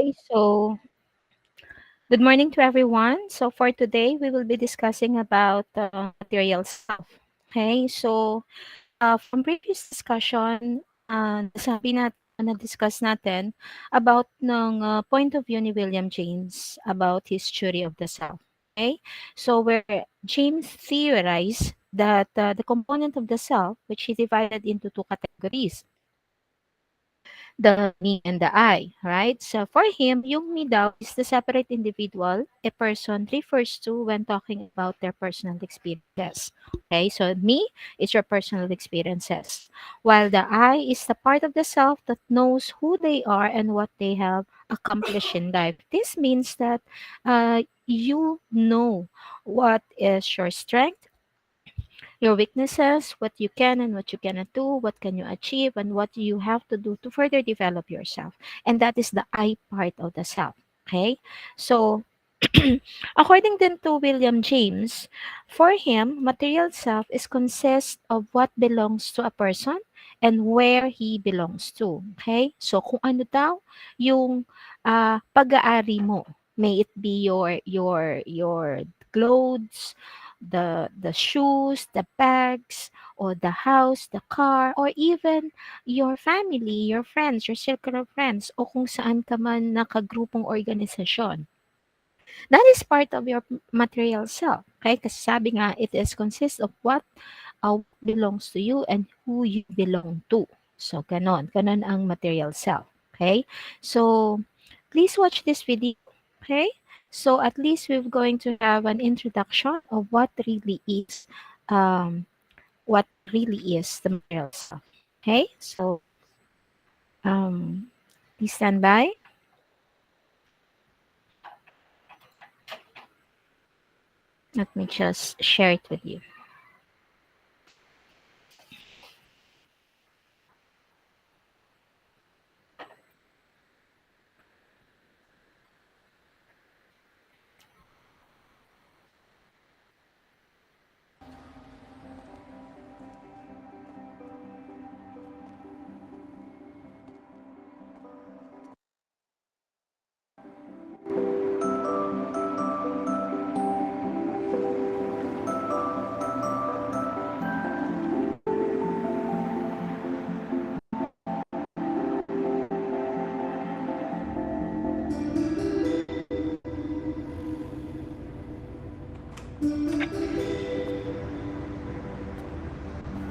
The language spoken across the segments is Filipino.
Okay, so good morning to everyone. So for today, we will be discussing about material self. Okay, so from previous discussion, na-discuss natin about ng point of view ni William James about his theory of the self. Okay, so where James theorized that the component of the self, which he divided into two categories, the me and the I, right? So for him, yung me daw is the separate individual a person refers to when talking about their personal experiences. Okay, so me is your personal experiences, while the I is the part of the self that knows who they are and what they have accomplished in life. This means that you know what is your strength, your weaknesses, what you can and what you cannot do, what can you achieve, and what you have to do to further develop yourself. And that is the I part of the self. Okay? So, according then to William James, for him, material self is consist of what belongs to a person and where he belongs to. Okay? So, kung ano daw yung pag-aari mo, may it be your clothes, the shoes, the bags, or the house, the car, or even your family, your friends, your circle of friends, o kung saan ka man nakagrupong organisasyon. That is part of your material self. Okay? Kasi sabi nga, it is consists of what belongs to you and who you belong to. So, ganon. Ganon ang material self. Okay? So, please watch this video. Okay? So, at least we're going to have an introduction of um, what really is the material self. Okay? So, um, please stand by. Let me just share it with you.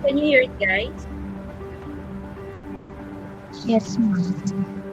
Can you hear it, guys? Yes, ma'am.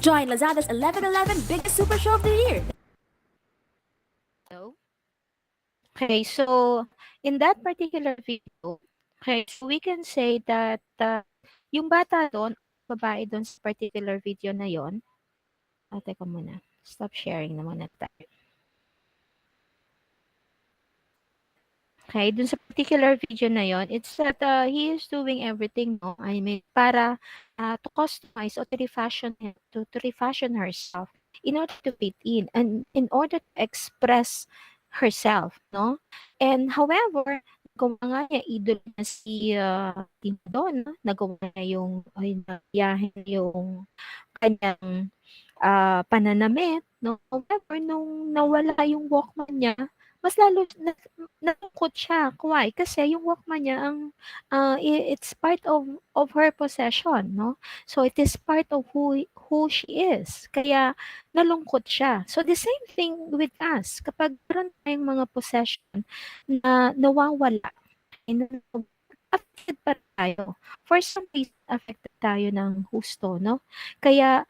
Join Lazada's 11/11 biggest super show of the year. So, okay, so in that particular video, okay, so we can say that yung bata doon, babae doon sa particular video na yon. Teka muna. Stop sharing na muna tayo. Okay, dun sa particular video na yon, it's that he is doing everything, no? I mean, para to customize or to refashion herself in order to fit in and in order to express herself, no? And however, nagawa nga niya, idol na si Tino Donna, nagawa niya yung, ay, nabiyahin yung kanyang pananamit, no? However, nung nawala yung Walkman niya, mas lalo nalungkot siya. Why? Kasi yung Walkman niya, it's part of her possession, no? So, it is part of who she is. Kaya, nalungkot siya. So, the same thing with us. Kapag meron tayong mga possession na nawawala, na affected pa tayo. For some reason, affected tayo ng husto, no? Kaya,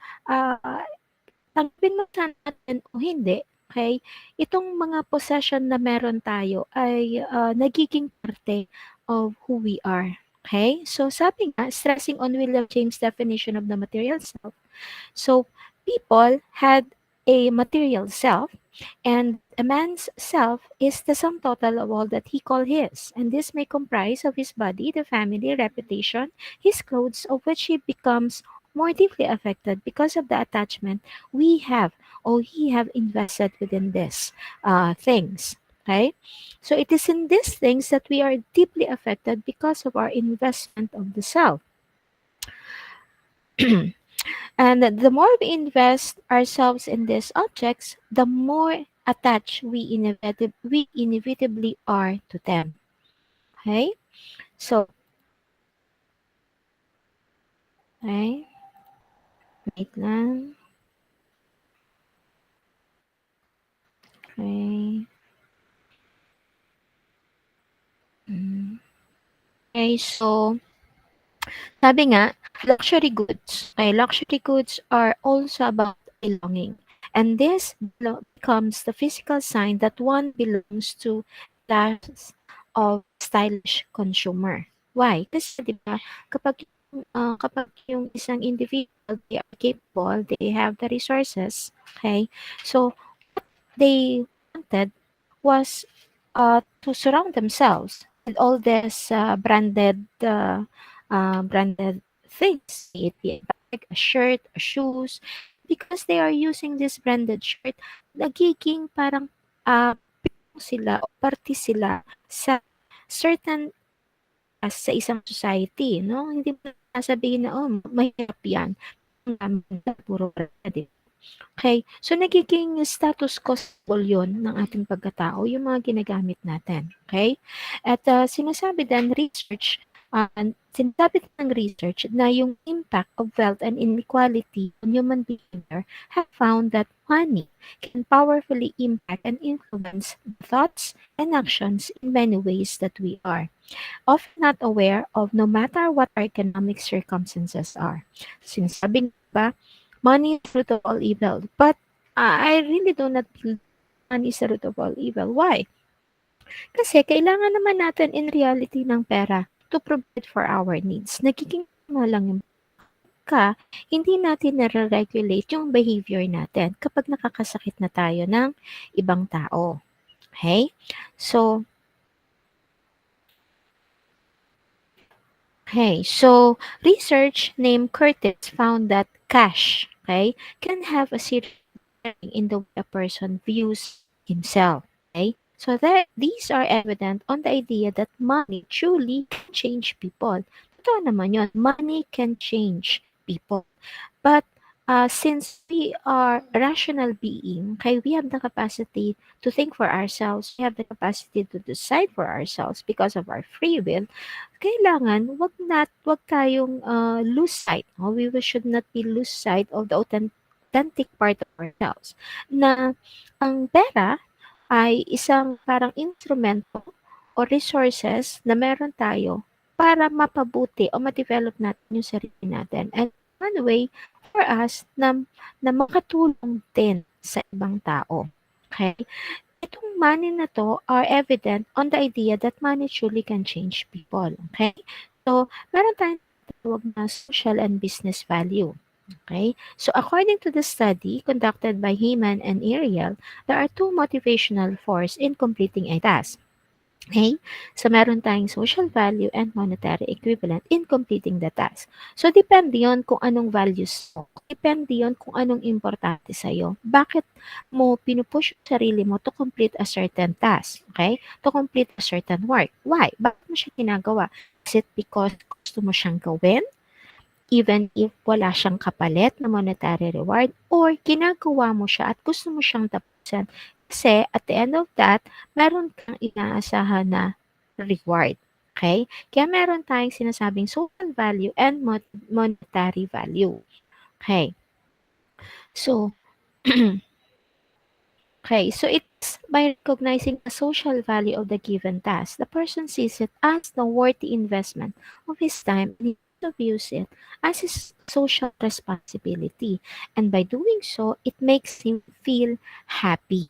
tanggapin mo sana natin o hindi, okay, itong mga possession na meron tayo ay nagiging parte of who we are. Okay? So, sabi nga, stressing on William James' definition of the material self. So, people had a material self, and a man's self is the sum total of all that he called his, and this may comprise of his body, the family, reputation, his clothes, of which he becomes more deeply affected because of the attachment we have or he have invested within this things. Okay, so it is in these things that we are deeply affected because of our investment of the self. And the more we invest ourselves in these objects, the more attached we inevitably are to them. Okay? So, okay? Wait lang. Okay. Okay, so, sabi nga, luxury goods. Okay, luxury goods are also about belonging. And this becomes the physical sign that one belongs to class of stylish consumer. Why? Kasi 'di ba, kapag yung isang individual, they are capable, they have the resources, okay? So they wanted was to surround themselves with all this branded things, be it a bag, a shirt, a shoes, because they are using this branded shirt, nagiging parang sila, parte sila sa certain sa isang society, no? Hindi mo sasabihin na, oh, mahirap yan. Puro branded. Okay, so nagiging status quo yun ng ating pagkatao, yung mga ginagamit natin. Okay? At sinasabi din sinasabi din ng research na yung impact of wealth and inequality on human behavior have found that money can powerfully impact and influence the thoughts and actions in many ways that we are often not aware of, no matter what our economic circumstances are. Sinasabi ba, money is the root of all evil. But I really do not believe money is the root of all evil. Why? Kasi kailangan naman natin in reality ng pera to provide for our needs. Nagiging lang yung hindi natin nare-regulate yung behavior natin kapag nakakasakit na tayo ng ibang tao. Okay? So, research named Curtis found that cash, can have a serious bearing in the way a person views himself. Okay, so these are evident on the idea that money truly can change people. Totoo naman yun, money can change people. But since we are rational being, we have the capacity to think for ourselves, we have the capacity to decide for ourselves because of our free will, kailangan wag tayong lose sight. No? Should not be lose sight of the authentic part of ourselves. Na ang pera ay isang parang instrumento o resources na meron tayo para mapabuti o ma-develop natin yung sarili natin. And one way for us na makatulong din sa ibang tao. Okay? Itong money na to are evident on the idea that money truly can change people. Okay? So, meron tayong tawag na social and business value. Okay? So, according to the study conducted by Heyman and Ariel, there are two motivational force in completing a task. Okay? So, meron tayong social value and monetary equivalent in completing the task. So, depende yon kung anong values mo. Depende yon kung anong importante sa'yo. Bakit mo pinupush yung sarili mo to complete a certain task? Okay? To complete a certain work. Why? Bakit mo siya ginagawa? Is it because gusto mo siyang gawin? Even if wala siyang kapalit na monetary reward, or ginagawa mo siya at gusto mo siyang tapusin kasi at the end of that, meron kang inaasahan na reward. Okay? Kaya meron tayong sinasabing social value and monetary value. Okay. So, okay, so it's by recognizing the social value of the given task, the person sees it as the worthy investment of his time and he views it as his social responsibility. And by doing so, it makes him feel happy.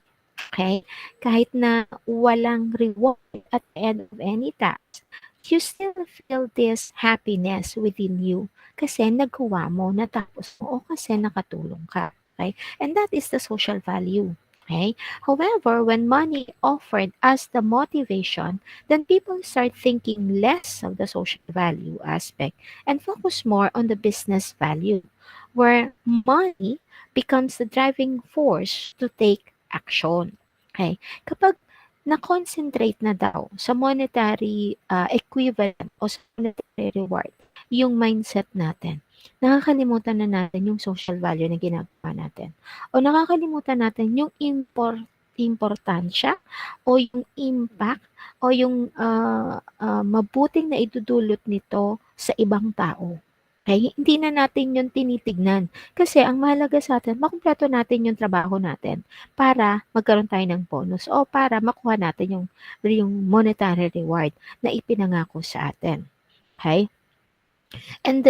Okay? Kahit na walang reward at the end of any task, you still feel this happiness within you kasi nagawa mo, natapos mo, o kasi nakatulong ka. Okay? And that is the social value. Okay? However, when money offered as the motivation, then people start thinking less of the social value aspect and focus more on the business value, where money becomes the driving force to take action. Okay? Kapag na-concentrate na daw sa monetary equivalent o sa monetary reward yung mindset natin, nakakalimutan na natin yung social value na ginagawa natin. O nakakalimutan natin yung importansya o yung impact o yung mabuting na idudulot nito sa ibang tao. Okay? Hindi na natin yun tinitignan. Kasi ang mahalaga sa atin, makumpleto natin yung trabaho natin para magkaroon tayo ng bonus o para makuha natin yung monetary reward na ipinangako sa atin. Okay? And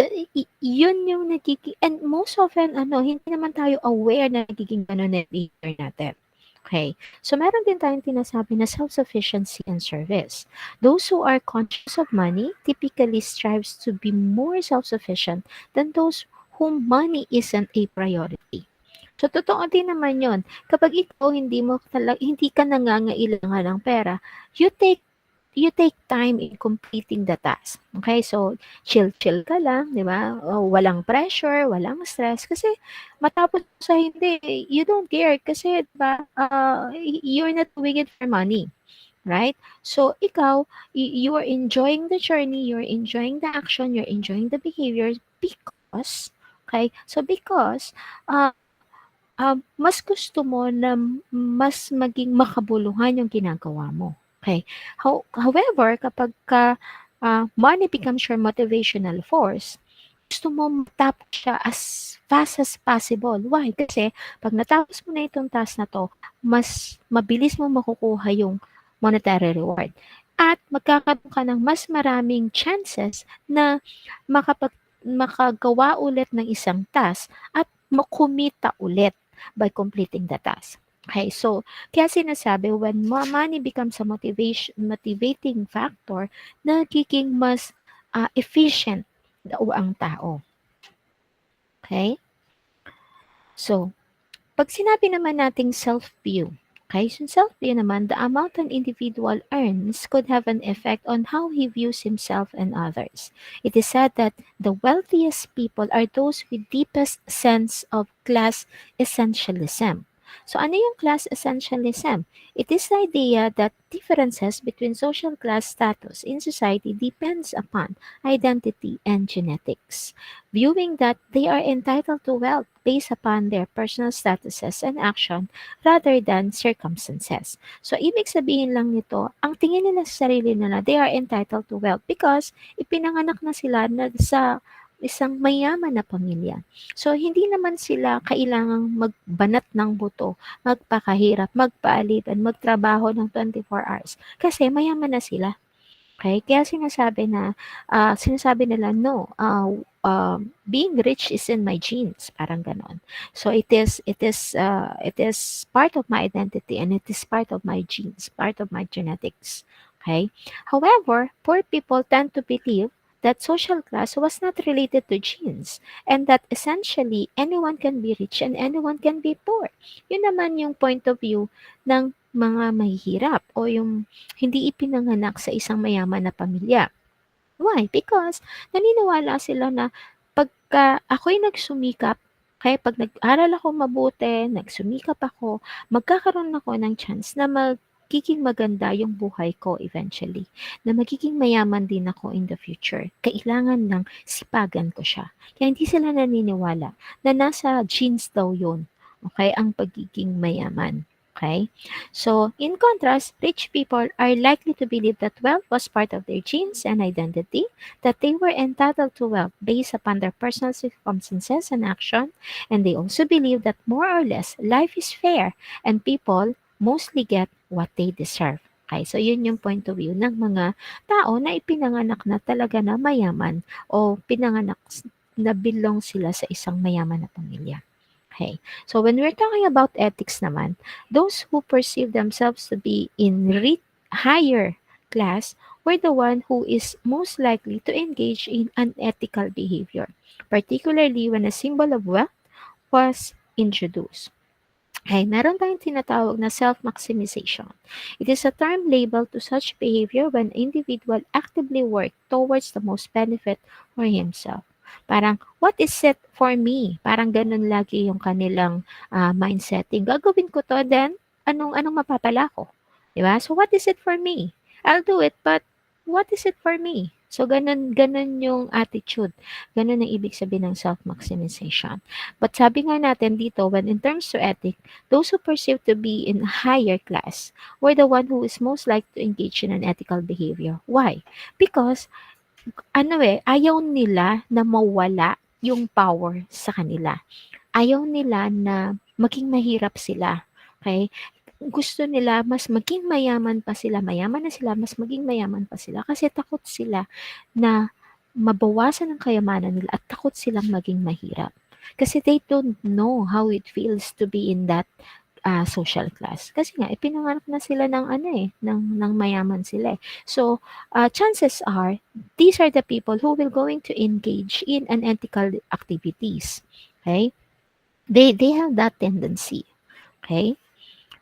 yun yung nagiging, and most often, hindi naman tayo aware na nagiging gano'n na behavior natin. Okay. So, meron din tayong tinasabi na self-sufficiency and service. Those who are conscious of money typically strives to be more self-sufficient than those whom money isn't a priority. So, totoo din naman yun. Kapag ikaw hindi ka nangangailangan ng pera, you take time in completing the task. Okay? So, chill ka lang, di ba? O, walang pressure, walang stress. Kasi, matapos sa hindi, you don't care. Kasi, di ba, you're not doing it for money. Right? So, ikaw, you are enjoying the journey, you're enjoying the action, you're enjoying the behavior because, okay? So, because, mas gusto mo na mas maging makabuluhan yung ginagawa mo. Okay. However, kapag money becomes your motivational force, gusto mo matapos siya as fast as possible. Why? Kasi pag natapos mo na itong task na to, mas mabilis mo makukuha yung monetary reward. At magkakaroon ka ng mas maraming chances na makagawa ulit ng isang task at makumita ulit by completing the task. Okay, so kaya sinasabi when money becomes a motivating factor, nagiging mas efficient daw ang tao. Okay? So, pag sinabi naman nating self-view, okay, so self-view naman, the amount an individual earns could have an effect on how he views himself and others. It is said that the wealthiest people are those with deepest sense of class essentialism. So, ano yung class essentialism? It is the idea that differences between social class status in society depends upon identity and genetics, viewing that they are entitled to wealth based upon their personal statuses and action rather than circumstances. So, ibig sabihin lang nito, ang tingin nila sa sarili nila, they are entitled to wealth because ipinanganak na sila sa isang mayaman na pamilya. So, hindi naman sila kailangang magbanat ng buto, magpakahirap, magpaalitan, magtrabaho ng 24 hours kasi mayaman na sila. Okay? Kaya sinasabi nila, no, being rich is in my genes, parang ganon. So it is part of my identity and it is part of my genes, part of my genetics. Okay? However, poor people tend to believe that social class was not related to genes and that essentially anyone can be rich and anyone can be poor. Yun naman yung point of view ng mga mahihirap o yung hindi ipinanganak sa isang mayaman na pamilya. Why? Because naniniwala sila na pagka ako'y nagsumikap, kaya pag nag-aral ako mabuti, nagsumikap ako, magkakaroon ako ng chance na magiging maganda yung buhay ko eventually. Na magiging mayaman din ako in the future. Kailangan lang sipagan ko siya. Kaya hindi sila naniniwala na nasa genes daw yun. Okay? Ang pagiging mayaman. Okay? So, in contrast, rich people are likely to believe that wealth was part of their genes and identity, that they were entitled to wealth based upon their personal circumstances and action, and they also believe that more or less life is fair and people mostly get what they deserve. Okay, so yun yung point of view ng mga tao na ipinanganak na talaga na mayaman o pinanganak na belong sila sa isang mayaman na pamilya. Okay. So when we're talking about ethics naman, those who perceive themselves to be in higher class were the one who is most likely to engage in unethical behavior, particularly when a symbol of wealth was introduced. Ay, meron tayong tinatawag na self-maximization. It is a term labeled to such behavior when individual actively work towards the most benefit for himself. Parang, what is it for me? Parang ganun lagi yung kanilang mindsetting. Gagawin ko to, then, anong mapapala ko? Diba? So, what is it for me? I'll do it, but what is it for me? So, ganun yung attitude. Ganun ang ibig sabihin ng self-maximization. But sabi nga natin dito, when in terms to ethic, those who perceive to be in higher class were the one who is most likely to engage in an ethical behavior. Why? Because, ayaw nila na mawala yung power sa kanila. Ayaw nila na maging mahirap sila. Okay? Gusto nila mas maging mayaman pa sila, mayaman na sila, mas maging mayaman pa sila kasi takot sila na mabawasan ang kayamanan nila at takot silang maging mahirap. Kasi they don't know how it feels to be in that social class. Kasi nga, ipinanganak na sila ng mayaman sila. So, chances are, these are the people who will going to engage in unethical activities. Okay? They have that tendency. Okay?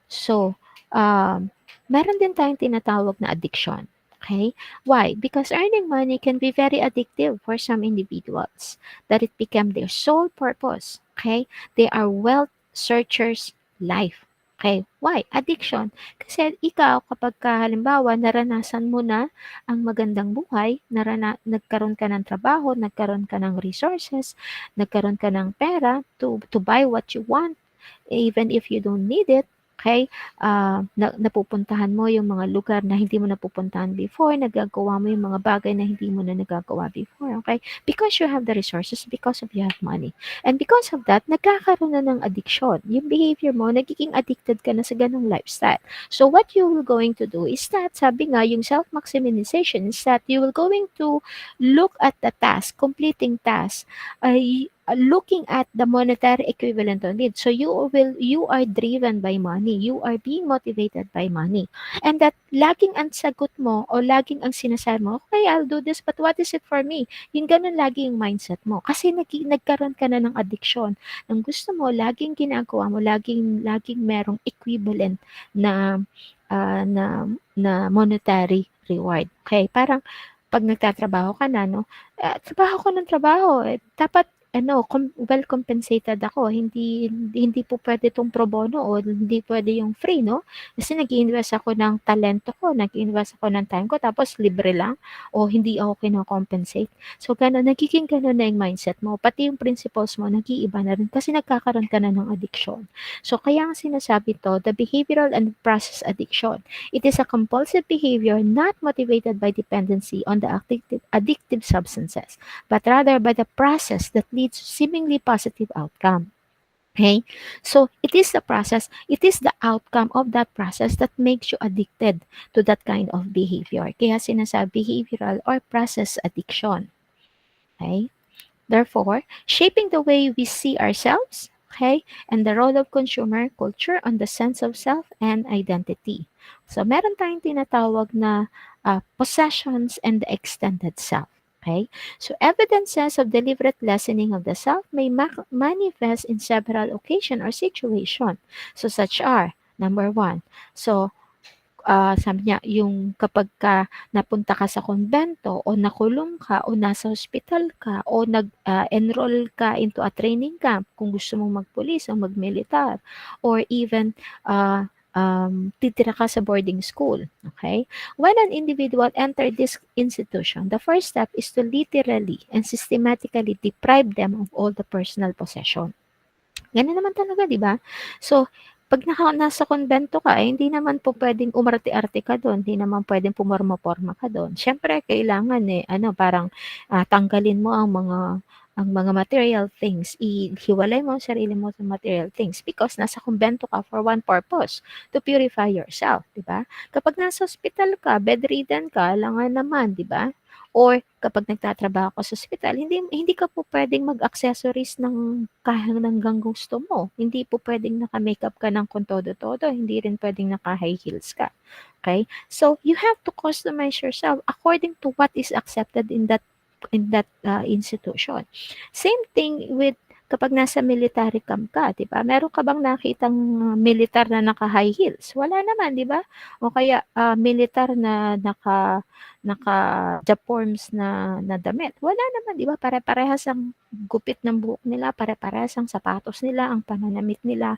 So, meron din tayong tinatawag na addiction. Okay? Why? Because earning money can be very addictive for some individuals that it became their sole purpose. Okay? They are wealth searchers life. Okay? Why? Addiction. Kasi ikaw, kapag halimbawa, naranasan mo na ang magandang buhay, nagkaroon ka ng trabaho, nagkaroon ka ng resources, nagkaroon ka ng pera to buy what you want, even if you don't need it, okay? Napupuntahan mo yung mga lugar na hindi mo napupuntahan before, nagagawa mo yung mga bagay na hindi mo na nagagawa before, okay? Because you have the resources, because of you have money. And because of that, nagkakaroon na ng addiction. Yung behavior mo, nagiging addicted ka na sa ganong lifestyle. So what you will going to do is that, sabi nga, yung self-maximization is that you will going to look at the task, completing task, looking at the monetary equivalent on it. So you are driven by money. You are being motivated by money. And that laging ang sagot mo o laging ang sinasabi mo, okay, I'll do this, but what is it for me? Yung ganun lagi yung mindset mo. Kasi nagkaroon ka na ng addiction. Ang gusto mo, laging ginagawa mo, laging merong equivalent na monetary reward. Okay, parang pag nagtatrabaho ka na, no, trabaho ko ng trabaho, dapat well compensated ako. Hindi po pwede itong pro bono o hindi pwede yung free, no? Kasi nag-i-invest ako ng talento ko, nag-i-invest ako ng time ko, tapos libre lang o hindi ako kino-compensate. So, nagiging ganun na yung mindset mo. Pati yung principles mo, nag-iiba na rin kasi nagkakaroon ka na ng addiction. So, kaya ang sinasabi to, the behavioral and process addiction. It is a compulsive behavior not motivated by dependency on the addictive substances, but rather by the process that leads to seemingly positive outcome. Okay? So, it is the process, it is the outcome of that process that makes you addicted to that kind of behavior. Kaya sinasabi behavioral or process addiction. Okay? Therefore, shaping the way we see ourselves, okay, and the role of consumer culture on the sense of self and identity. So, meron tayong tinatawag na possessions and the extended self. Okay? So, evidences of deliberate lessening of the self may manifest in several occasions or situations. So, such are, number one, so sabi niya, yung kapag ka napunta ka sa kumbento o nakulong ka o nasa hospital ka o enroll ka into a training camp kung gusto mong magpulis o magmilitar or even titira ka sa boarding school. Okay? When an individual enter this institution, the first step is to literally and systematically deprive them of all the personal possession. Ganun naman talaga, 'di ba? So, 'pag nasa kumbento ka, eh, hindi naman po puwedeng umarte-arte ka do'n, hindi naman puwedeng pumorma-porma ka do'n. Siyempre kailangan, eh, ano parang, tanggalin mo ang mga material things, hiwalay mo ang sarili mo sa material things because nasa kumbento ka for one purpose, to purify yourself, 'di ba? Kapag nasa ospital ka, bedridden ka, alangan naman, 'di ba? Or kapag nagtatrabaho ka sa ospital, hindi hindi ka po puwedeng mag-accessories ng hanggang gusto mo. Hindi po puwedeng naka-makeup ka ng kung todo-todo, hindi rin puwedeng naka-high heels ka, okay? So, you have to customize yourself according to what is accepted in that institution. Same thing with kapag nasa military camp ka, 'di ba? Meron ka bang nakitang militar na naka-high heels? Wala naman, 'di ba? O kaya, militar na naka-japorms na damit. Wala naman, 'di ba? Pare-parehas ang gupit ng buhok nila, pare-parehas ang sapatos nila, ang pananamit nila,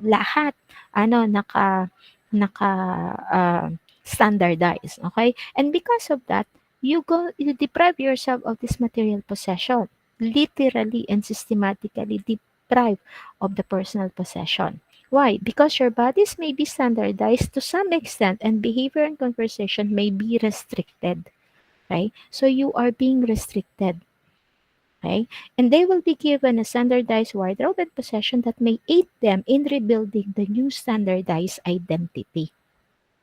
lahat ano naka standardize, okay? And because of that, you deprive yourself of this material possession. Literally and systematically deprive of the personal possession. Why? Because your bodies may be standardized to some extent and behavior and conversation may be restricted. Okay? So you are being restricted. Okay? And they will be given a standardized wardrobe and possession that may aid them in rebuilding the new standardized identity.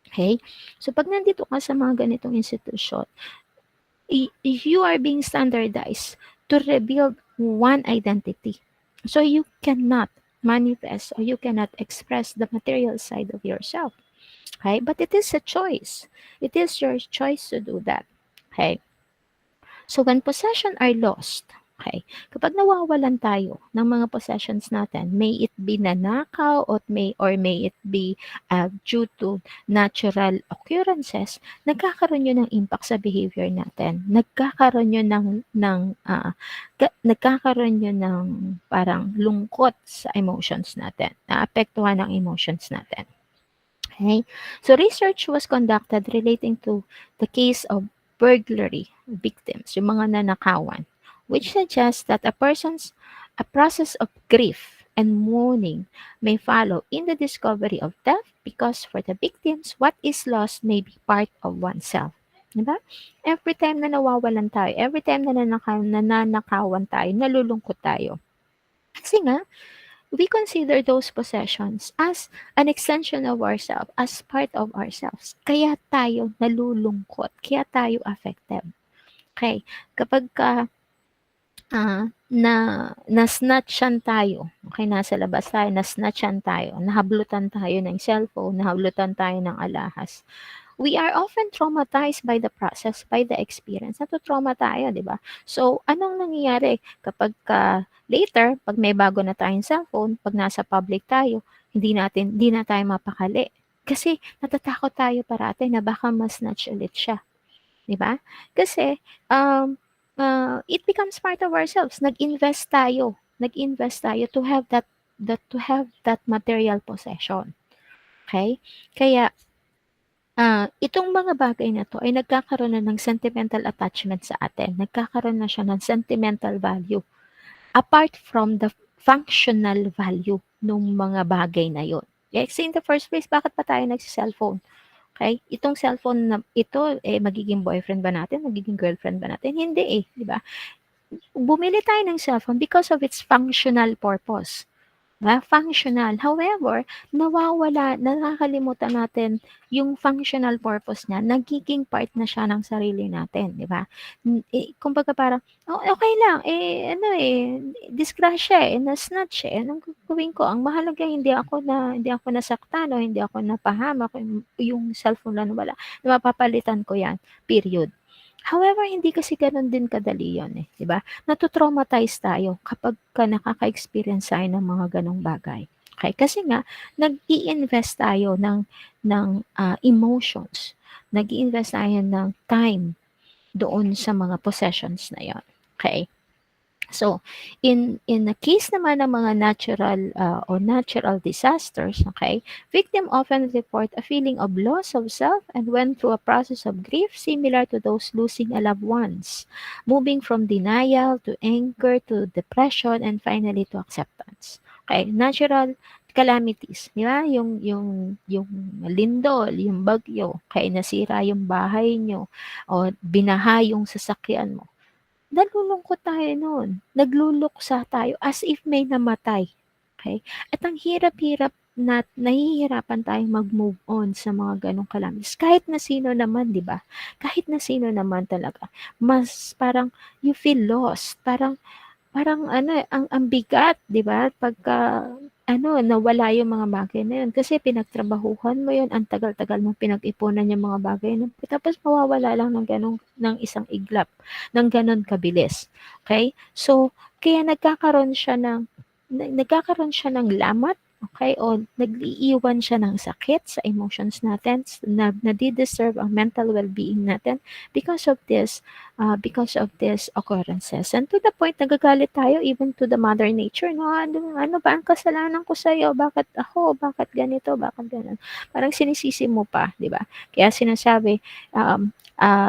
Okay? So pag nandito ka sa mga ganitong institusyon, you are being standardized to rebuild one identity. So you cannot manifest or you cannot express the material side of yourself. Okay? But it is a choice. It is your choice to do that. Okay? So when possession are lost, okay, kapag nawawalan tayo ng mga possessions natin, may it be nanakaw or may it be due to natural occurrences, nagkakaroon yun ng impact sa behavior natin. Nagkakaroon yun nagkakaroon yun ng parang lungkot sa emotions natin. Naapektuhan ng emotions natin. Okay? So research was conducted relating to the case of burglary victims, yung mga nanakawan, which suggests that a process of grief and mourning may follow in the discovery of death because for the victims, what is lost may be part of oneself. Diba? Every time na nawawalan tayo, every time na nananakawan tayo, nalulungkot tayo. Kasi nga, we consider those possessions as an extension of ourselves, as part of ourselves. Kaya tayo nalulungkot, kaya tayo affected. Okay, kapag na-snatchan tayo, okay, nasa labas tayo, na-snatchan tayo, nahablutan tayo ng cellphone, nahablutan tayo ng alahas, we are often traumatized by the process, by the experience. Natu-trauma tayo, di ba? So, anong nangyayari kapag later, pag may bago na tayong cellphone, pag nasa public tayo, hindi na tayo mapakali. Kasi natatakot tayo parati na baka mas-snatch ulit siya. Di ba? Kasi, it becomes part of ourselves. Nag-invest tayo to have that material possession. Okay? Kaya, itong mga bagay na 'to ay nagkakaroon na ng sentimental attachment sa atin, nagkakaroon na siya ng sentimental value, apart from the functional value nung mga bagay na yun. Kasi in the first place, bakit pa tayo nagse-cellphone, okey? Itong cellphone na ito, eh, magiging boyfriend ba natin, magiging girlfriend ba natin? Hindi, eh, 'di ba? Bumili tayo ng cellphone because of its functional purpose. Functional. However, nakakalimutan natin yung functional purpose niya, nagiging part na siya ng sarili natin, di ba? Kumbaga parang, oh, okay lang, disgrasya na-snatch anong gagawin ko? Ang mahalaga hindi ako nasaktan o hindi ako napahamak, yung cellphone lang wala, mapapalitan ko yan, period. However, hindi kasi gano'n din kadali 'yun, eh, 'di ba? Natu-traumatize tayo kapagka nakaka-experience tayo ng mga gano'ng bagay. Okey, kasi nga nag-i-invest tayo ng emotions, nag-i-invest tayo ng time doon sa mga possessions na 'yon, okey? So, in the case naman ng mga natural disasters, okay, victim often report a feeling of loss of self and went through a process of grief similar to those losing a loved ones, moving from denial to anger to depression and finally to acceptance. Okay, natural calamities, di ba? Yung lindol, yung bagyo, kaya nasira yung bahay nyo, o binaha yung sasakyan mo, nalulungkot tayo nun, nagluluksa tayo as if may namatay, okey? At ang hirap-hirap nahihirapan tayong mag-move on sa mga gano'ng calamities kahit na sino naman, 'di ba? Kahit na sino naman talaga, mas parang you feel lost, parang parang ano, ang bigat, 'di ba, pagka ano, nawala yung mga bagay na yun kasi pinagtrabahuhan mo yun, ang tagal-tagal mong pinag-ipunan yung mga bagay na tapos mawawala lang ng gano'ng ng isang iglap, ng gano'n kabilis, okey? So, kaya nagkakaroon siya ng lamat, okey, o nag-iiwan siya ng sakit sa emotions natin na nadi-disturb ang mental well-being natin because of these occurrences. And to the point nagagalit tayo even to the mother nature, no, ano ba ang kasalanan ko sa'yo? Bakit ako? Bakit ganito? Bakit gano'n? Parang sinisisi mo pa, 'di ba? Kaya sinasabi,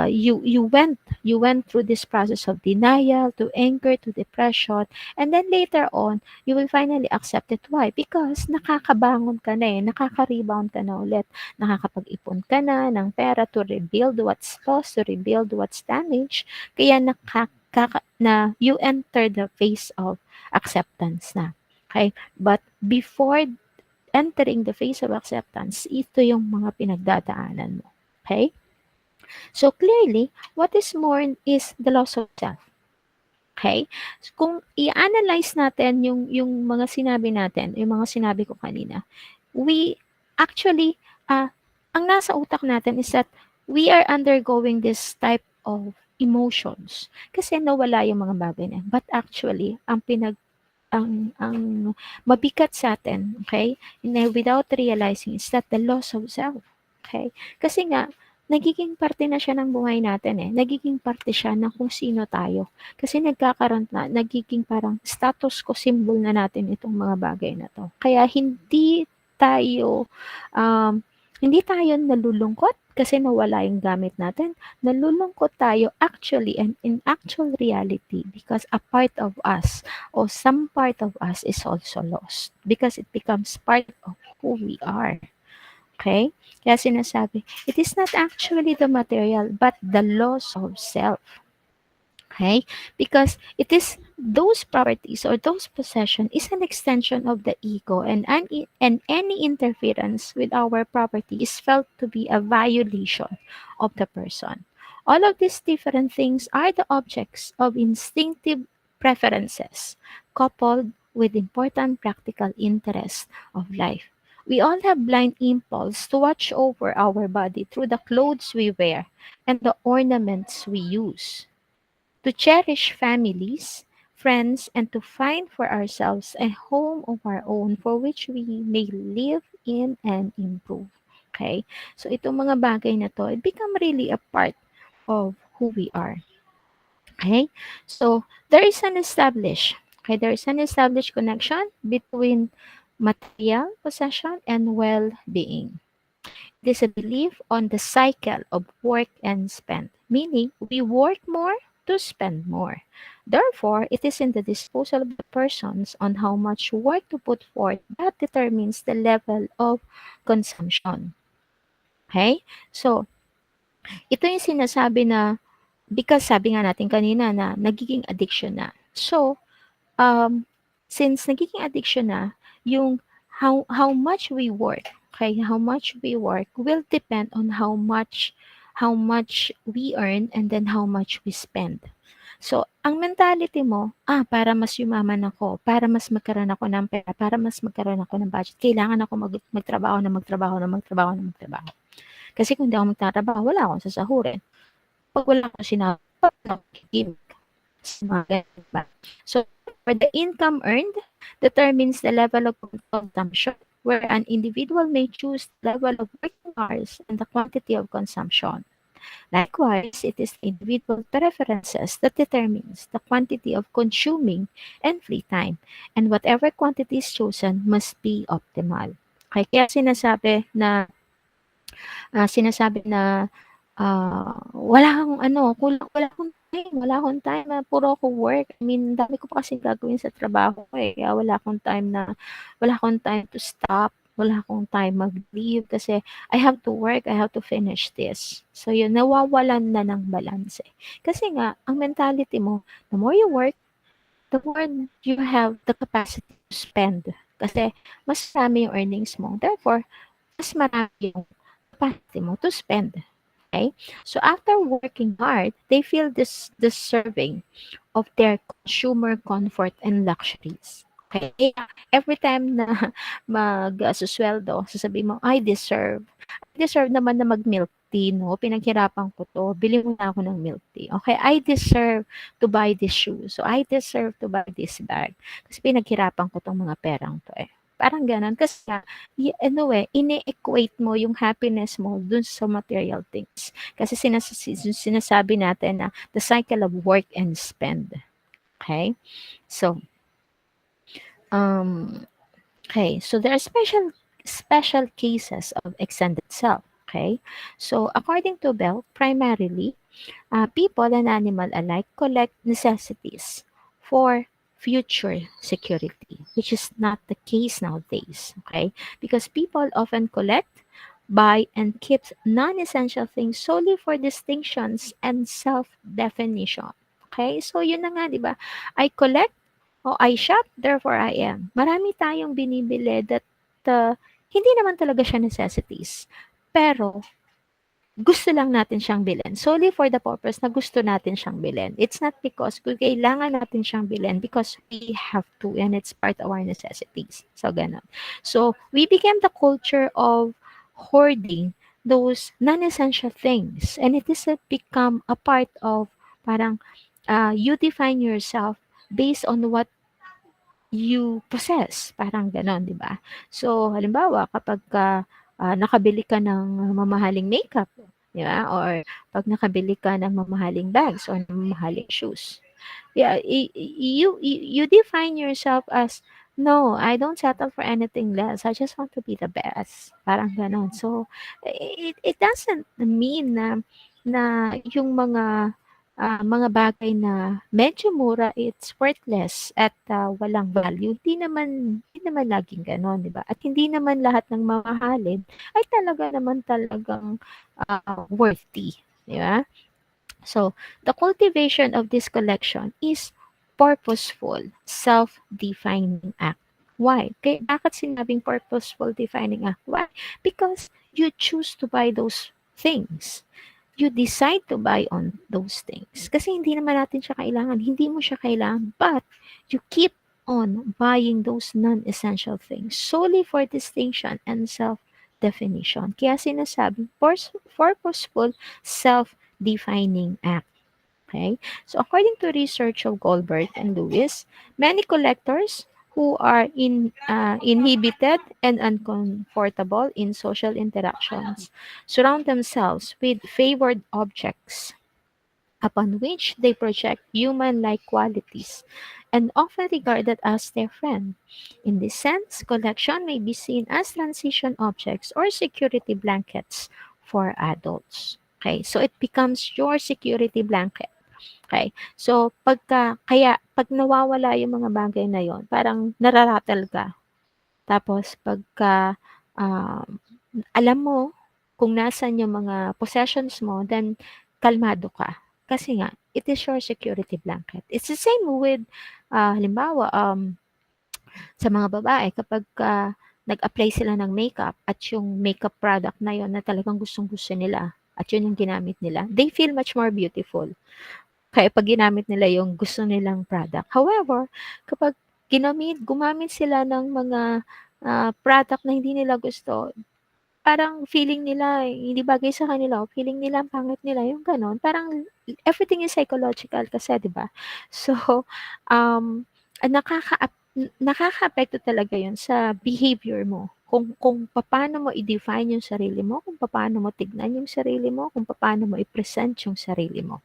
you went through this process of denial to anger to depression, and then later on, you will finally accept it. Why? Because nakakabangon ka na, nakaka-rebound ka na ulit. Nakakapag-ipon ka na ng pera to rebuild what's lost, to rebuild what's damaged. Kaya na you enter the phase of acceptance na. Okay? But before entering the phase of acceptance, ito yung mga pinagdadaanan mo. Okay? So clearly, what is more is the loss of self. Okay? Kung i-analyze natin yung mga sinabi natin, yung mga sinabi ko kanina, we actually, ang nasa utak natin is that we are undergoing this type of emotions kasi nawala yung mga bagay na. But actually, ang mabigat sa atin, okay, without realizing is that the loss of self. Okay? Kasi nga, nagiging parte na siya ng buhay natin eh. Nagiging parte siya ng kung sino tayo. Kasi nagiging parang status ko symbol na natin itong mga bagay na to. Kaya tayo, um, hindi tayo nalulungkot kasi nawala yung gamit natin. Nalulungkot tayo actually and in actual reality because a part of us or some part of us is also lost because it becomes part of who we are. Okay? Kaya sinasabi, it is not actually the material but the loss of self. Okay? Because it is those properties or those possession is an extension of the ego, and any interference with our property is felt to be a violation of the person. All of these different things are the objects of instinctive preferences coupled with important practical interests of life. We all have blind impulse to watch over our body through the clothes we wear and the ornaments we use, to cherish families, friends, and to find for ourselves a home of our own for which we may live in and improve. Okay? So itong mga bagay na to, it become really a part of who we are. Okay? So there is an established connection between material possession and well-being. It is a belief on the cycle of work and spend, meaning we work more to spend more. Therefore, it is in the disposal of the persons on how much work to put forth that determines the level of consumption. Okay? So, ito yung sinasabi na, because sabi nga natin kanina na nagiging addiction na. So, um, since nagiging addiction na, yung how much we work. Okay, how much we work will depend on how much we earn and then how much we spend. So, ang mentality mo, para mas yumaman ako, para mas magkaroon ako ng pera, para mas magkaroon ako ng budget, kailangan ako magtrabaho na magtrabaho na magtrabaho na magtrabaho. Kasi kung hindi ako magtatrabaho, wala akong sasahurin. Pag wala akong sinabi, gimmick. So, for the income earned determines the level of consumption, where an individual may choose the level of working hours and the quantity of consumption. Likewise, it is individual preferences that determines the quantity of consuming and free time, and whatever quantity is chosen must be optimal. Kaya sinasabi na wala akong wala akong time, puro ako work. I mean, dami ko pa kasing gagawin sa trabaho ko, eh, kaya wala akong time to stop, wala akong time mag-leave kasi I have to work, I have to finish this. So yun, nawawalan na ng balance, eh. Kasi nga, ang mentality mo, the more you work, the more you have the capacity to spend. Kasi mas marami yung earnings mo. Therefore, mas marami yung capacity mo to spend. Okay? So after working hard, they feel deserving of their consumer comfort and luxuries. Okay? Every time na susweldo, sasabihin mo, I deserve naman na mag-milk tea, no? Pinaghirapan ko to. Bili mo na ako ng milk tea. Okay? I deserve to buy this shoe. So, I deserve to buy this bag. Kasi pinaghirapan ko tong mga perang to, eh. Parang ganon. Kasi ini-equate mo yung happiness mo dun sa material things. Kasi sinasabi natin na the cycle of work and spend. Okay? So, okay. So, there are special cases of extended self. Okay? So, according to Bell, primarily, people and animal alike collect necessities for future security, which is not the case nowadays. Okay? Because people often collect, buy, and keep non-essential things solely for distinctions and self-definition. Okay? So, yun na nga, di ba? I collect o I shop, therefore I am. Marami tayong binibili that hindi naman talaga siya necessities. Pero, gusto lang natin siyang bilhin. Solely for the purpose na gusto natin siyang bilhin. It's not because kailangan natin siyang bilhin because we have to and it's part of our necessities. So, ganun. So, we became the culture of hoarding those non-essential things. And it is become a part of parang you define yourself based on what you possess. Parang ganon, di ba? So, halimbawa, kapag nakabili ka ng mamahaling makeup, di ba? Or pag nakabili ka ng mamahaling bags or mamahaling shoes. Yeah, you define yourself as, no, I don't settle for anything less. I just want to be the best. Parang ganon. So, it doesn't mean na yung mga bagay na medyo mura, it's worthless at walang value. Hindi naman laging ganon, di ba? At hindi naman lahat ng mamahalin ay talagang worthy, di ba? So, the cultivation of this collection is purposeful, self-defining act. Why? Okay, bakit sinabing purposeful defining act? Why? Because you choose to buy those things. You decide to buy on those things. Kasi hindi naman natin siya kailangan. Hindi mo siya kailangan. But you keep on buying those non-essential things solely for distinction and self-definition. Kaya sinasabing purposeful self-defining act. Okay? So according to research of Goldberg and Lewis, many collectors who are inhibited and uncomfortable in social interactions surround themselves with favored objects upon which they project human-like qualities and often regarded as their friend. In this sense, collection may be seen as transition objects or security blankets for adults. Okay, so it becomes your security blanket. Okay. So, pag nawawala yung mga bagay na yon, parang nararatel ka. Tapos, um, alam mo kung nasan yung mga possessions mo, then kalmado ka. Kasi nga, it is your security blanket. It's the same with, halimbawa, Sa mga babae, kapag nag-apply sila ng makeup at yung makeup product na yon na talagang gustong-gusto nila at yun yung ginamit nila, they feel much more beautiful. Kaya pag ginamit nila yung gusto nilang product. However, kapag gumamit sila ng mga product na hindi nila gusto, parang feeling nila hindi bagay sa kanila o feeling nila ang pangit nila, yung gano'n. Parang everything is psychological kasi, 'di ba? So, um, nakakaapekto talaga 'yun sa behavior mo. Kung papaano mo i-define yung sarili mo, kung papaano mo tignan yung sarili mo, kung papaano mo i-present yung sarili mo.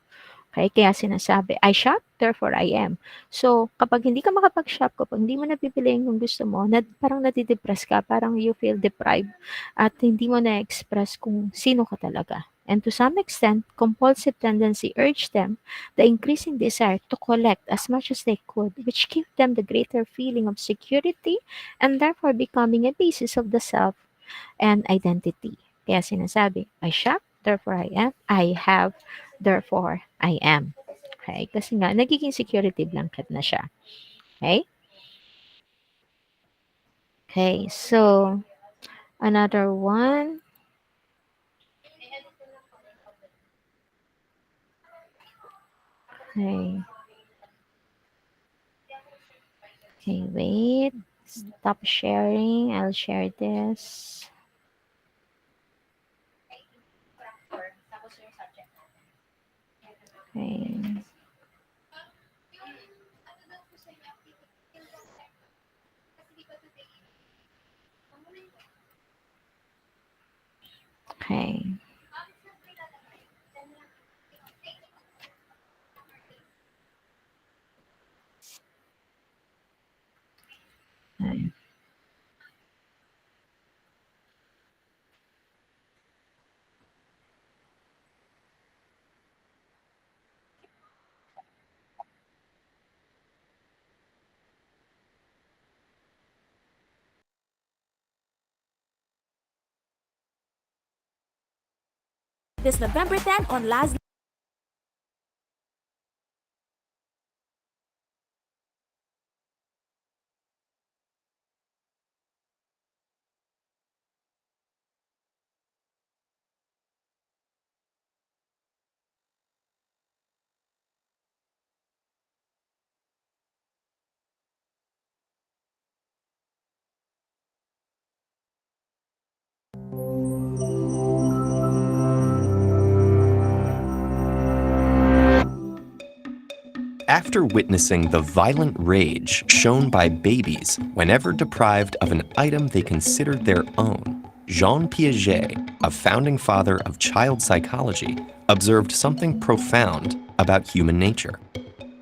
Okay, kaya sinasabi, I shop, therefore I am. So, kapag hindi ka makapag-shop, kapag hindi mo napipili yung gusto mo, parang nadidepress ka, parang you feel deprived, at hindi mo na-express kung sino ka talaga. And to some extent, compulsive tendency urged them the increasing desire to collect as much as they could, which gave them the greater feeling of security and therefore becoming a basis of the self and identity. Kaya sinasabi, I shop, therefore I am. I have, therefore I am. Okay? Kasi nga, nagiging security blanket na siya. Okay? Okay, so, another one. Okay. Okay, wait. Stop sharing. I'll share this. Okay. Okay. Okay. This November 10 on Laz. After witnessing the violent rage shown by babies whenever deprived of an item they considered their own, Jean Piaget, a founding father of child psychology, observed something profound about human nature.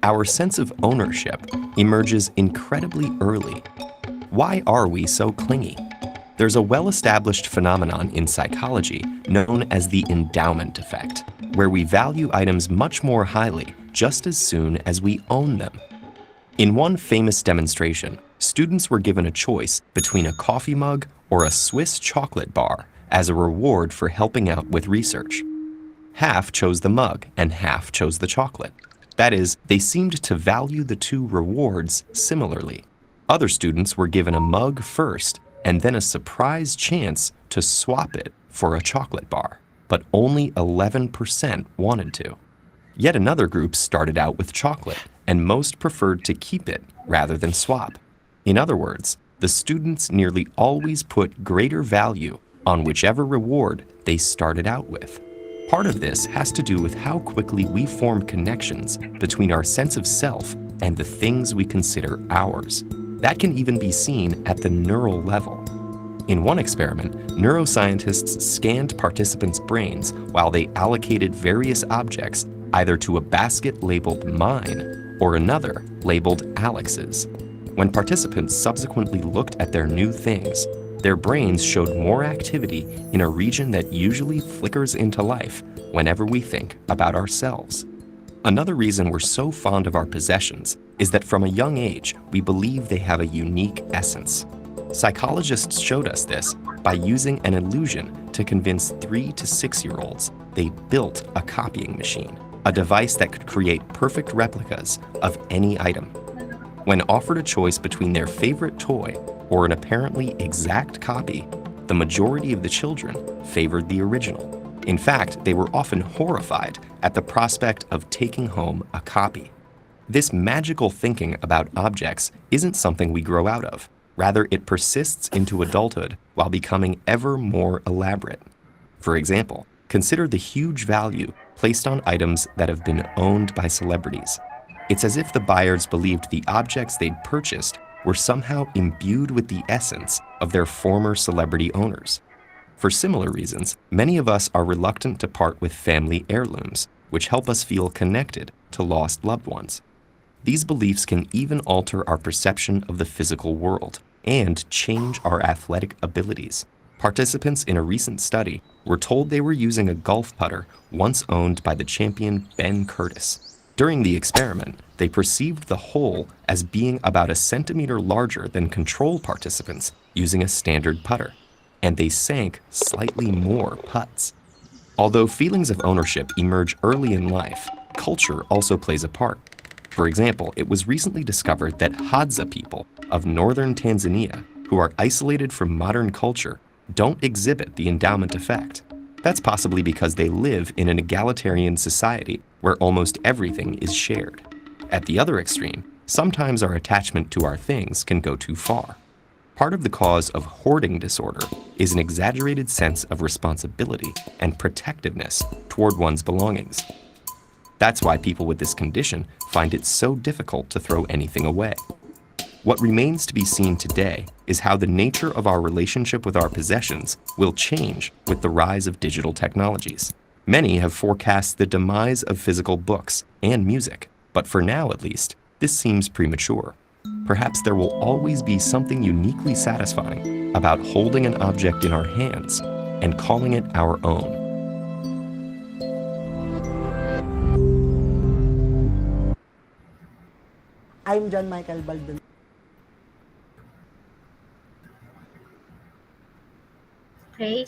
Our sense of ownership emerges incredibly early. Why are we so clingy? There's a well-established phenomenon in psychology known as the endowment effect, where we value items much more highly just as soon as we own them. In one famous demonstration, students were given a choice between a coffee mug or a Swiss chocolate bar as a reward for helping out with research. Half chose the mug and half chose the chocolate. That is, they seemed to value the two rewards similarly. Other students were given a mug first and then a surprise chance to swap it for a chocolate bar, but only 11% wanted to. Yet another group started out with chocolate, and most preferred to keep it rather than swap. In other words, the students nearly always put greater value on whichever reward they started out with. Part of this has to do with how quickly we form connections between our sense of self and the things we consider ours. That can even be seen at the neural level. In one experiment, neuroscientists scanned participants' brains while they allocated various objects either to a basket labeled mine or another labeled Alex's. When participants subsequently looked at their new things, their brains showed more activity in a region that usually flickers into life whenever we think about ourselves. Another reason we're so fond of our possessions is that from a young age, we believe they have a unique essence. Psychologists showed us this by using an illusion to convince 3 to 6-year-olds they built a copying machine, a device that could create perfect replicas of any item. When offered a choice between their favorite toy or an apparently exact copy, the majority of the children favored the original. In fact, they were often horrified at the prospect of taking home a copy. This magical thinking about objects isn't something we grow out of. Rather, it persists into adulthood while becoming ever more elaborate. For example, consider the huge value placed on items that have been owned by celebrities. It's as if the buyers believed the objects they'd purchased were somehow imbued with the essence of their former celebrity owners. For similar reasons, many of us are reluctant to part with family heirlooms, which help us feel connected to lost loved ones. These beliefs can even alter our perception of the physical world and change our athletic abilities. Participants in a recent study were told they were using a golf putter once owned by the champion Ben Curtis. During the experiment, they perceived the hole as being about a centimeter larger than control participants using a standard putter, and they sank slightly more putts. Although feelings of ownership emerge early in life, culture also plays a part. For example, it was recently discovered that Hadza people of northern Tanzania, who are isolated from modern culture, don't exhibit the endowment effect. That's possibly because they live in an egalitarian society where almost everything is shared. At the other extreme, sometimes our attachment to our things can go too far. Part of the cause of hoarding disorder is an exaggerated sense of responsibility and protectiveness toward one's belongings. That's why people with this condition find it so difficult to throw anything away. What remains to be seen today is how the nature of our relationship with our possessions will change with the rise of digital technologies. Many have forecast the demise of physical books and music, but for now at least, this seems premature. Perhaps there will always be something uniquely satisfying about holding an object in our hands and calling it our own. I'm John Michael Baldon. Okay.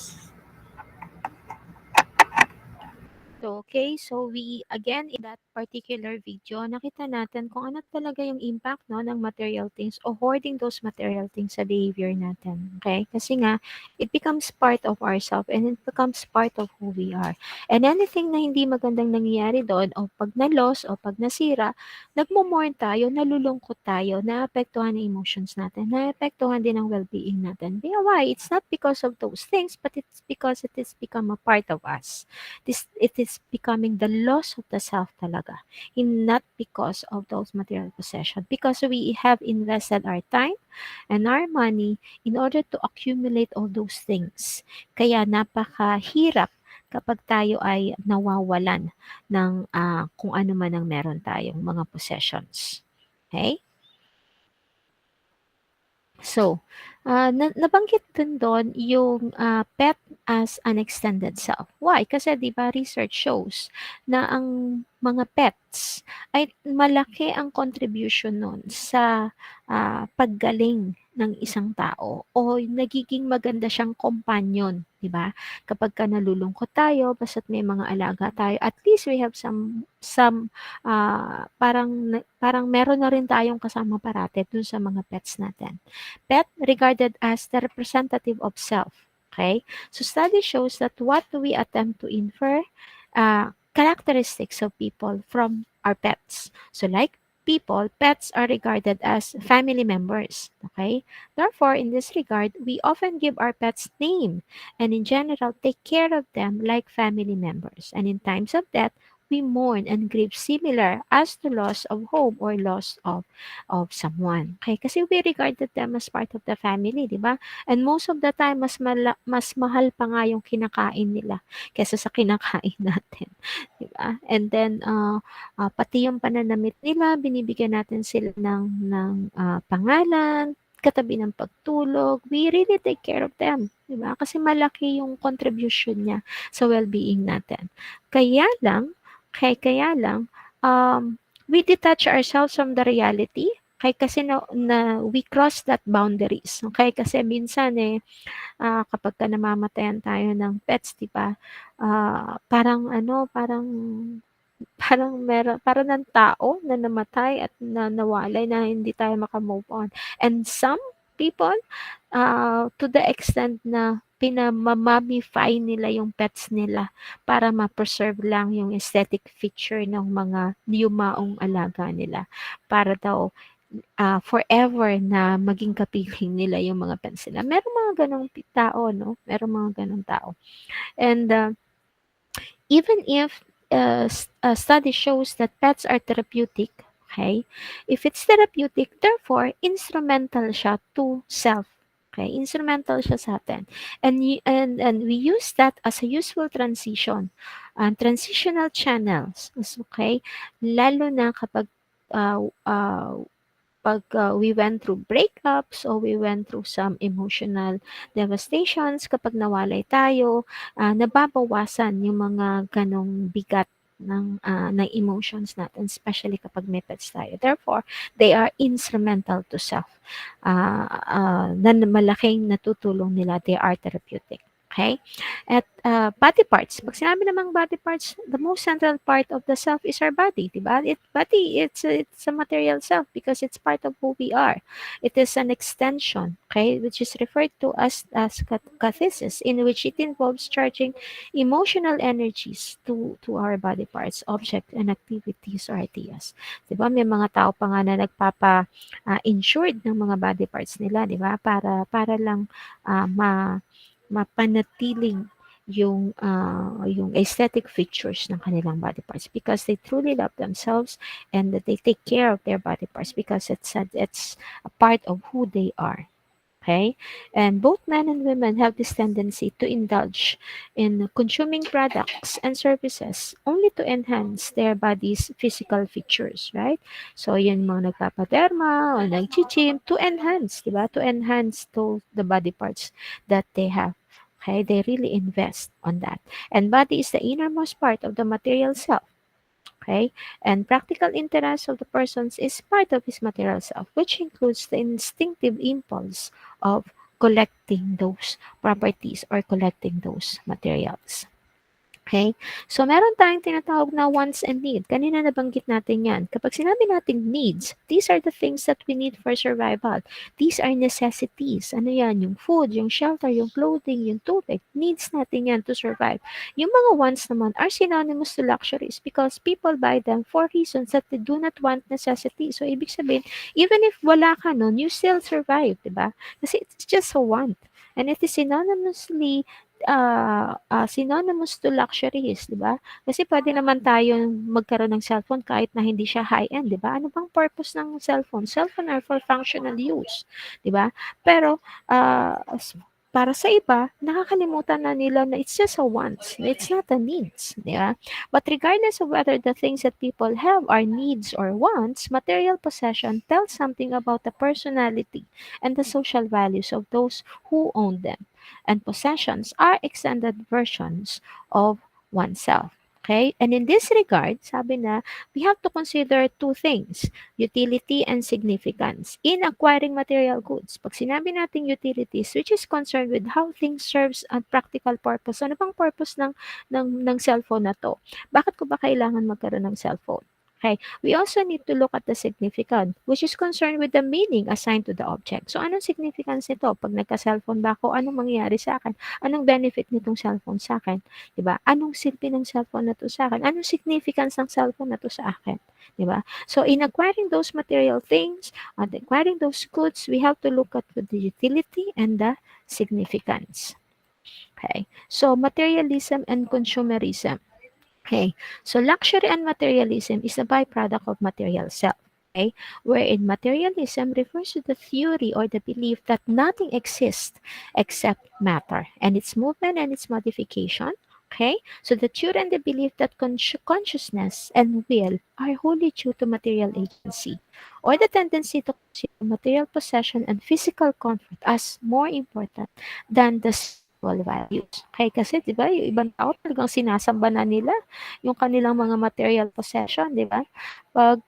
So we again in that particular video, nakita natin kung ano talaga yung impact no ng material things o hoarding those material things sa behavior natin. Okay? Kasi nga it becomes part of ourselves and it becomes part of who we are. And anything na hindi magandang nangyayari doon o pag na-loss o pag nasira, nagmo-mourn tayo, nalulungkot tayo, naapektuhan ang emotions natin, naapektuhan din ang well-being natin. Why? It's not because of those things, but it's because it has become a part of us. It is becoming the loss of the self talaga, not because of those material possessions, because we have invested our time and our money in order to accumulate all those things. Kaya napakahirap kapag tayo ay nawawalan ng kung ano man ang meron tayong mga possessions. Okay? So, nabanggit din doon yung pet as an extended self. Why? Kasi 'di ba research shows na ang mga pets ay malaki ang contribution nun sa paggaling ng isang tao o nagiging maganda siyang companion, 'di ba? Kapagka nalulungkot tayo, basta't may mga alaga tayo, at least we have some parang meron na rin tayong kasama parate dun sa mga pets natin. Pet regarded as the representative of self. Okay? So study shows that what do we attempt to infer characteristics of people from our pets. So like people, pets are regarded as family members. Okay? Therefore, in this regard, we often give our pets name and in general take care of them like family members. And in times of death, we mourn and grieve similar as to loss of home or loss of someone. Okay? Kasi we regarded them as part of the family, di ba? And most of the time, mas mahal pa nga yung kinakain nila kaysa sa kinakain natin. Di ba? And then, pati yung pananamit nila, binibigyan natin sila ng pangalan, katabi ng pagtulog. We really take care of them. Di ba? Kasi malaki yung contribution niya sa well-being natin. Kaya lang, we detach ourselves from the reality. Kasi we cross that boundaries. Okay? Kasi minsan kapag ka namamatayan tayo ng pets, di ba? Parang parang ng tao na namatay at na nawalay na hindi tayo maka-move on. And some people, to the extent na pinamamamify nila yung pets nila para ma-preserve lang yung aesthetic feature ng mga yumaong alaga nila. Para daw forever na maging kapiling nila yung mga pets nila. Merong mga ganong tao, no? Merong mga ganong tao. And even if a study shows that pets are therapeutic, okay? If it's therapeutic, therefore, instrumental siya to self. Okay, instrumental siya sa atin. And we use that as a useful transition. Transitional channels. Okay? Lalo na kapag uh, uh, we went through breakups or we went through some emotional devastations, kapag nawalay tayo, nababawasan yung mga ganong bigat ng emotions natin, especially kapag may pets tayo. Therefore, they are instrumental to self. Na malaking natutulong nila, they are therapeutic. Okay? At body parts. Pag sinabi namang body parts, the most central part of the self is our body, diba? It's a material self because it's part of who we are. It is an extension, okay, which is referred to as cathesis, in which it involves charging emotional energies to our body parts, objects, and activities or ideas. Diba? May mga tao pa nga na insured ng mga body parts nila, diba? Para lang mapanatiling yung aesthetic features ng kanilang body parts because they truly love themselves and that they take care of their body parts because it's a part of who they are. Okay? And both men and women have this tendency to indulge in consuming products and services only to enhance their body's physical features, right? So, yun mga nagpapaderma o nag-gym to enhance, diba? To enhance the body parts that they have. Okay, they really invest on that. And body is the innermost part of the material self. Okay, and practical interest of the persons is part of his material self, which includes the instinctive impulse of collecting those properties or collecting those materials. Okay? So, meron tayong tinatawag na wants and need. Kanina nabanggit natin yan. Kapag sinabi natin needs, these are the things that we need for survival. These are necessities. Ano yan? Yung food, yung shelter, yung clothing, yung tubig. Needs natin yan to survive. Yung mga wants naman are synonymous to luxuries because people buy them for reasons that they do not want necessities. So, ibig sabihin, even if wala ka nun, you still survive, diba? Kasi it's just a want. And it is synonymous to luxuries, di ba? Kasi pwede naman tayong magkaroon ng cellphone kahit na hindi siya high-end, di ba? Ano bang purpose ng cellphone? Cellphone are for functional use, di ba? Pero para sa iba, nakakalimutan na nila na it's just a wants, it's not a needs, di ba? But regardless of whether the things that people have are needs or wants, material possession tells something about the personality and the social values of those who own them. And possessions are extended versions of oneself. Okay? And in this regard, sabi na, we have to consider two things, utility and significance in acquiring material goods. Pag sinabi natin utilities, which is concerned with how things serves a practical purpose. Ano bang purpose ng cellphone na to? Bakit ko ba kailangan magkaroon ng cellphone? Okay. We also need to look at the significant, which is concerned with the meaning assigned to the object. So, anong significance nito? Pag nagka-cellphone ba ako, anong mangyayari sa akin? Anong benefit nitong cellphone sa akin? Diba? Anong silbi ng cellphone na to sa akin? Anong significance ng cellphone na to sa akin? Diba? So, in acquiring those material things, and acquiring those goods, we have to look at the utility and the significance. Okay. So, materialism and consumerism. Okay, so luxury and materialism is a byproduct of material self. Okay, wherein materialism refers to the theory or the belief that nothing exists except matter and its movement and its modification. Okay, so the theory and the belief that consciousness and will are wholly due to material agency, or the tendency to consider material possession and physical comfort as more important than the spiritual values. Okay, kasi 'di ba, yung ibang tao talagang sinasamba na nila yung kanilang mga material possession, di ba? Pag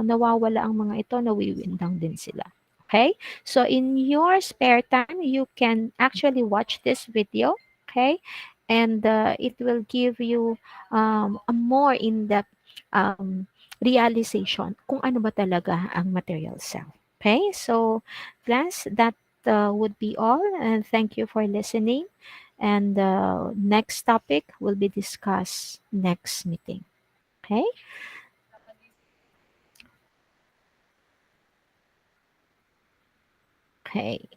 nawawala ang mga ito, nawiwindang din sila. Okay? So, in your spare time, you can actually watch this video. Okay? And it will give you a more in-depth realization kung ano ba talaga ang material self. Okay, so class, that would be all, and thank you for listening. And the next topic will be discussed next meeting. Okay. Okay.